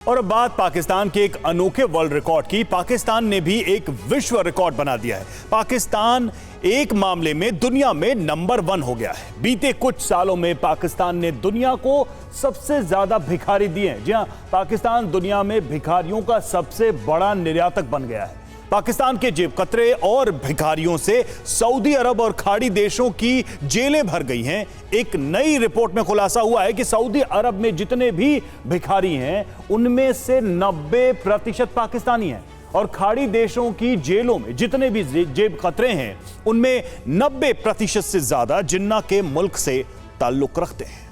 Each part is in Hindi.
और अब बात पाकिस्तान के एक अनोखे वर्ल्ड रिकॉर्ड की। पाकिस्तान ने भी एक विश्व रिकॉर्ड बना दिया है। पाकिस्तान एक मामले में दुनिया में नंबर 1 हो गया है। बीते कुछ सालों में पाकिस्तान ने दुनिया को सबसे ज्यादा भिखारी दिए हैं। जी हां, पाकिस्तान दुनिया में भिखारियों का सबसे बड़ा निर्यातक बन गया है। पाकिस्तान के जेब कतरे और भिखारियों से सऊदी अरब और खाड़ी देशों की जेलें भर गई हैं। एक नई रिपोर्ट में खुलासा हुआ है कि सऊदी अरब में जितने भी भिखारी हैं उनमें से 90% पाकिस्तानी हैं और खाड़ी देशों की जेलों में जितने भी जेब कतरे हैं उनमें 90% से ज्यादा जिन्ना के मुल्क से ताल्लुक रखते हैं।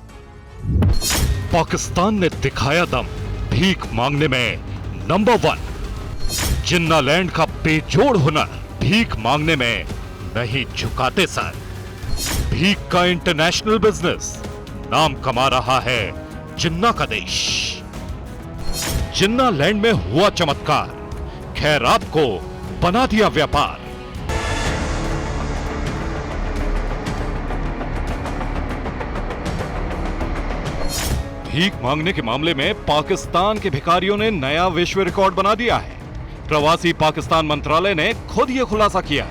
पाकिस्तान ने दिखाया दम, भीख मांगने में नंबर 1। जिन्ना लैंड का बेजोड़ हुनर, भीख मांगने में नहीं झुकाते सर। भीख का इंटरनेशनल बिजनेस, नाम कमा रहा है जिन्ना का देश। जिन्ना लैंड में हुआ चमत्कार, खैरात को बना दिया व्यापार। भीख मांगने के मामले में पाकिस्तान के भिखारियों ने नया विश्व रिकॉर्ड बना दिया है। प्रवासी पाकिस्तान मंत्रालय ने खुद यह खुलासा किया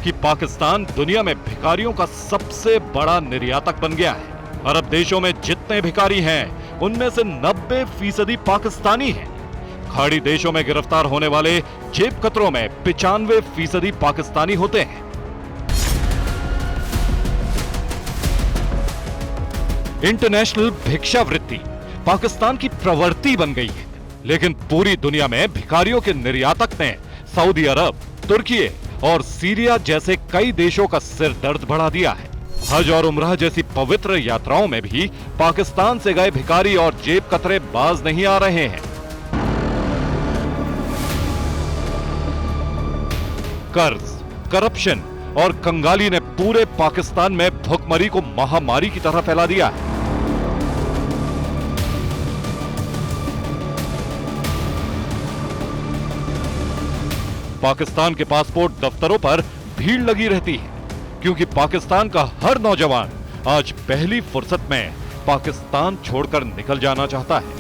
कि पाकिस्तान दुनिया में भिखारियों का सबसे बड़ा निर्यातक बन गया है। अरब देशों में जितने भिखारी हैं उनमें से 90% पाकिस्तानी हैं। खाड़ी देशों में गिरफ्तार होने वाले जेब कतरों में 95% पाकिस्तानी होते हैं। इंटरनेशनल भिक्षावृत्ति पाकिस्तान की प्रवृत्ति बन गई है, लेकिन पूरी दुनिया में भिखारियों के निर्यातक ने सऊदी अरब, तुर्की और सीरिया जैसे कई देशों का सिर दर्द बढ़ा दिया है। हज और उम्रह जैसी पवित्र यात्राओं में भी पाकिस्तान से गए भिखारी और जेब कतरे बाज नहीं आ रहे हैं। कर्ज, करप्शन और कंगाली ने पूरे पाकिस्तान में भुखमरी को महामारी की तरह फैला दिया है। पाकिस्तान के पासपोर्ट दफ्तरों पर भीड़ लगी रहती है, क्योंकि पाकिस्तान का हर नौजवान आज पहली फुर्सत में पाकिस्तान छोड़कर निकल जाना चाहता है।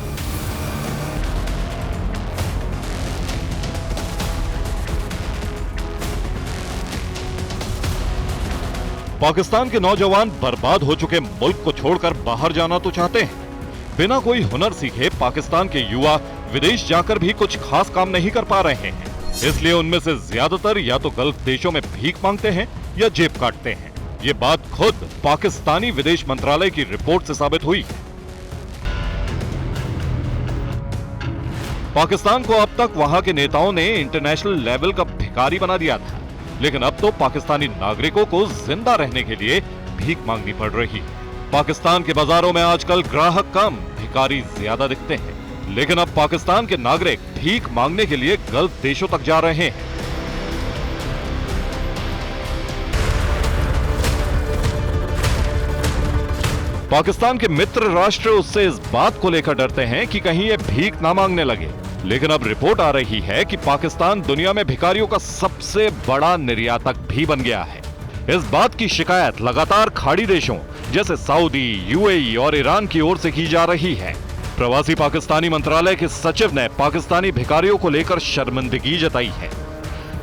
पाकिस्तान के नौजवान बर्बाद हो चुके मुल्क को छोड़कर बाहर जाना तो चाहते हैं। बिना कोई हुनर सीखे पाकिस्तान के युवा विदेश जाकर भी कुछ खास काम नहीं कर पा रहे हैं। इसलिए उनमें से ज्यादातर या तो गल्फ देशों में भीख मांगते हैं या जेब काटते हैं। ये बात खुद पाकिस्तानी विदेश मंत्रालय की रिपोर्ट से साबित हुई। पाकिस्तान को अब तक वहां के नेताओं ने इंटरनेशनल लेवल का भिखारी बना दिया था, लेकिन अब तो पाकिस्तानी नागरिकों को जिंदा रहने के लिए भीख मांगनी पड़ रही। पाकिस्तान के बाजारों में आजकल ग्राहक कम, भिखारी ज्यादा दिखते हैं, लेकिन अब पाकिस्तान के नागरिक भीख मांगने के लिए गल्फ देशों तक जा रहे हैं। पाकिस्तान के मित्र राष्ट्र उससे इस बात को लेकर डरते हैं कि कहीं ये भीख ना मांगने लगे, लेकिन अब रिपोर्ट आ रही है कि पाकिस्तान दुनिया में भिखारियों का सबसे बड़ा निर्यातक भी बन गया है। इस बात की शिकायत लगातार खाड़ी देशों जैसे सऊदी, यूएई और ईरान की ओर से की जा रही है। प्रवासी पाकिस्तानी मंत्रालय के सचिव ने पाकिस्तानी भिखारियों को लेकर शर्मिंदगी जताई है।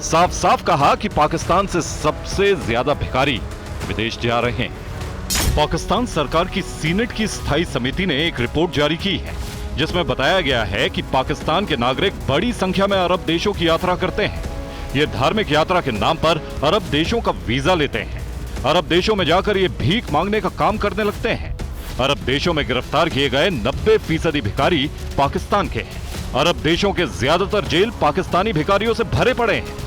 साफ साफ कहा कि पाकिस्तान से सबसे ज्यादा भिखारी विदेश जा रहे हैं। पाकिस्तान सरकार की सीनेट की स्थायी समिति ने एक रिपोर्ट जारी की है, जिसमें बताया गया है कि पाकिस्तान के नागरिक बड़ी संख्या में अरब देशों की यात्रा करते हैं। ये धार्मिक यात्रा के नाम पर अरब देशों का वीजा लेते हैं। अरब देशों में जाकर ये भीख मांगने का काम करने लगते हैं। अरब देशों में गिरफ्तार किए गए 90% भिखारी पाकिस्तान के हैं। अरब देशों के ज्यादातर जेल पाकिस्तानी भिखारियों से भरे पड़े हैं।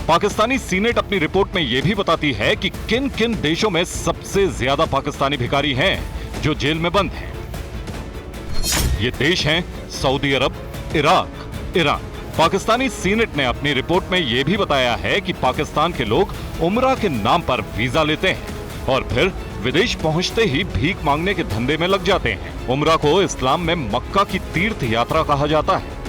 पाकिस्तानी सीनेट अपनी रिपोर्ट में यह भी बताती है कि किन किन देशों में सबसे ज्यादा पाकिस्तानी भिखारी हैं जो जेल में बंद हैं। ये देश हैं सऊदी अरब, इराक, ईरान। पाकिस्तानी सीनेट ने अपनी रिपोर्ट में यह भी बताया है कि पाकिस्तान के लोग उम्रा के नाम पर वीजा लेते हैं और फिर विदेश पहुंचते ही भीख मांगने के धंधे में लग जाते हैं। उम्रा को इस्लाम में मक्का की तीर्थ यात्रा कहा जाता है।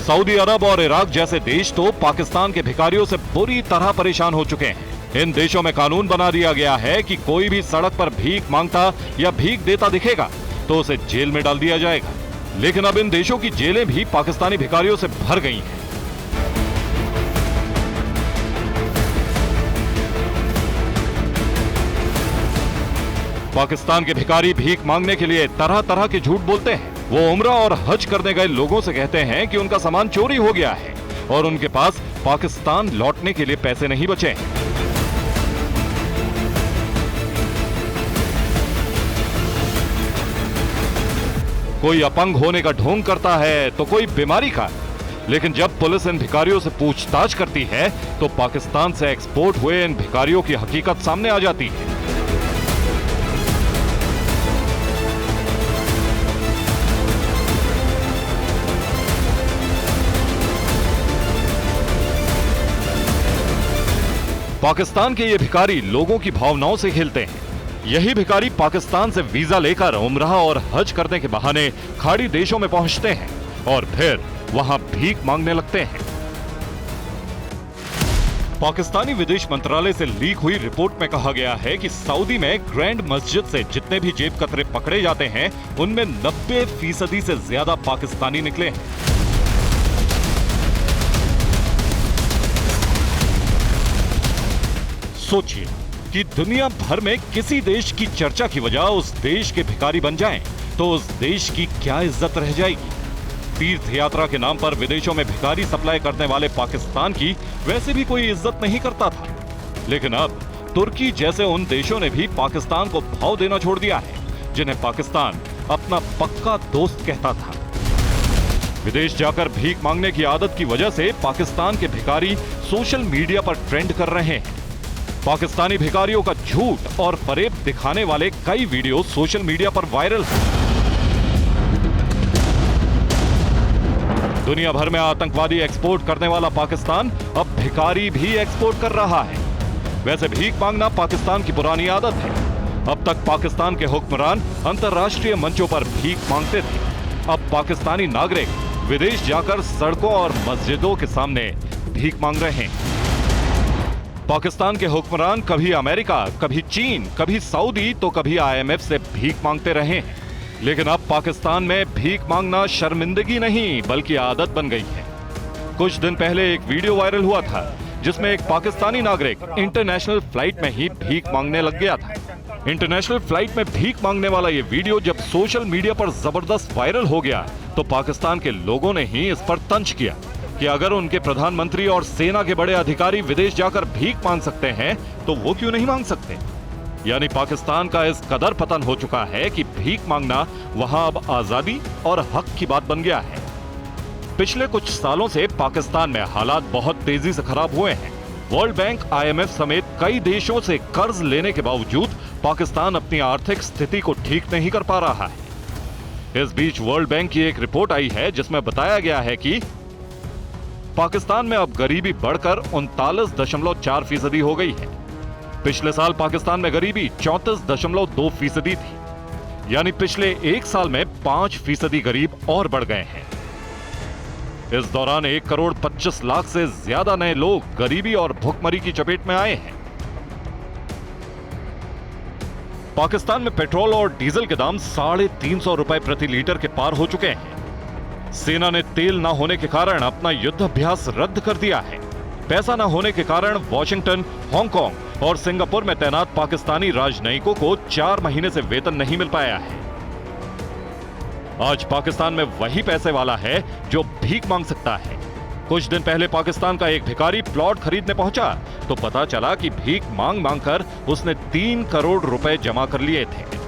सऊदी अरब और इराक जैसे देश तो पाकिस्तान के भिखारियों से बुरी तरह परेशान हो चुके हैं। इन देशों में कानून बना दिया गया है कि कोई भी सड़क पर भीख मांगता या भीख देता दिखेगा तो उसे जेल में डाल दिया जाएगा। लेकिन अब इन देशों की जेलें भी पाकिस्तानी भिखारियों से भर गई हैं। पाकिस्तान के भिखारी भीख मांगने के लिए तरह तरह के झूठ बोलते हैं। वो उम्रा और हज करने गए लोगों से कहते हैं कि उनका सामान चोरी हो गया है और उनके पास पाकिस्तान लौटने के लिए पैसे नहीं बचे हैं। कोई अपंग होने का ढोंग करता है तो कोई बीमारी का। लेकिन जब पुलिस इन भिखारियों से पूछताछ करती है तो पाकिस्तान से एक्सपोर्ट हुए इन भिखारियों की हकीकत सामने आ जाती है। पाकिस्तान के ये भिखारी लोगों की भावनाओं से खेलते हैं। यही भिखारी पाकिस्तान से वीजा लेकर उम्रा और हज करने के बहाने खाड़ी देशों में पहुंचते हैं और फिर वहां भीख मांगने लगते हैं। पाकिस्तानी विदेश मंत्रालय से लीक हुई रिपोर्ट में कहा गया है कि सऊदी में ग्रैंड मस्जिद से जितने भी जेब कतरे पकड़े जाते हैं उनमें 90% से ज्यादा पाकिस्तानी निकले हैं। सोचिए कि दुनिया भर में किसी देश की चर्चा की वजह उस देश के भिखारी बन जाएं, तो उस देश की क्या इज्जत रह जाएगी। तीर्थ यात्रा के नाम पर विदेशों में भिखारी सप्लाई करने वाले पाकिस्तान की वैसे भी कोई इज्जत नहीं करता था, लेकिन अब तुर्की जैसे उन देशों ने भी पाकिस्तान को भाव देना छोड़ दिया है, जिन्हें पाकिस्तान अपना पक्का दोस्त कहता था। विदेश जाकर भीख मांगने की आदत की वजह से पाकिस्तान के भिखारी सोशल मीडिया पर ट्रेंड कर रहे हैं। पाकिस्तानी भिखारियों का झूठ और फरेब दिखाने वाले कई वीडियो सोशल मीडिया पर वायरल हैं। दुनिया भर में आतंकवादी एक्सपोर्ट करने वाला पाकिस्तान अब भिखारी भी एक्सपोर्ट कर रहा है। वैसे भीख मांगना पाकिस्तान की पुरानी आदत है। अब तक पाकिस्तान के हुक्मरान अंतर्राष्ट्रीय मंचों पर भीख मांगते थे। अब पाकिस्तानी नागरिक विदेश जाकर सड़कों और मस्जिदों के सामने भीख मांग रहे हैं। पाकिस्तान के हुक्मरान कभी अमेरिका, कभी चीन, कभी सऊदी तो कभी IMF से भीख मांगते रहे हैं, लेकिन अब पाकिस्तान में भीख मांगना शर्मिंदगी नहीं बल्कि आदत बन गई है। कुछ दिन पहले एक वीडियो वायरल हुआ था जिसमें एक पाकिस्तानी नागरिक इंटरनेशनल फ्लाइट में ही भीख मांगने लग गया था। इंटरनेशनल फ्लाइट में भीख मांगने वाला ये वीडियो जब सोशल मीडिया पर जबरदस्त वायरल हो गया तो पाकिस्तान के लोगों ने ही इस पर तंज किया कि अगर उनके प्रधानमंत्री और सेना के बड़े अधिकारी विदेश जाकर भीख मांग सकते हैं तो वो क्यों नहीं मांग सकते। यानी पाकिस्तान का इस कदर पतन हो चुका है कि भीख मांगना वहां अब आजादी और हक की बात बन गया है। पिछले कुछ सालों से पाकिस्तान में हालात बहुत तेजी से खराब हुए हैं। वर्ल्ड बैंक, IMF समेत कई देशों से कर्ज लेने के बावजूद पाकिस्तान अपनी आर्थिक स्थिति को ठीक नहीं कर पा रहा है। इस बीच वर्ल्ड बैंक की एक रिपोर्ट आई है जिसमें बताया गया है कि पाकिस्तान में अब गरीबी बढ़कर 39.4% हो गई है। पिछले साल पाकिस्तान में गरीबी 34.2% थी, यानी पिछले एक साल में 5% गरीब और बढ़ गए हैं। इस दौरान 1 करोड़ 25 लाख से ज्यादा नए लोग गरीबी और भुखमरी की चपेट में आए हैं। पाकिस्तान में पेट्रोल और डीजल के दाम 350 रुपए प्रति लीटर के पार हो चुके हैं। सेना ने तेल न होने के कारण अपना युद्ध अभ्यास रद्द कर दिया है। पैसा न होने के कारण वॉशिंगटन, हांगकांग और सिंगापुर में तैनात पाकिस्तानी राजनयिकों को 4 महीने से वेतन नहीं मिल पाया है। आज पाकिस्तान में वही पैसे वाला है जो भीख मांग सकता है। कुछ दिन पहले पाकिस्तान का एक भिखारी प्लॉट खरीदने पहुंचा तो पता चला कि भीख मांग मांग कर उसने 3 करोड़ रुपए जमा कर लिए थे।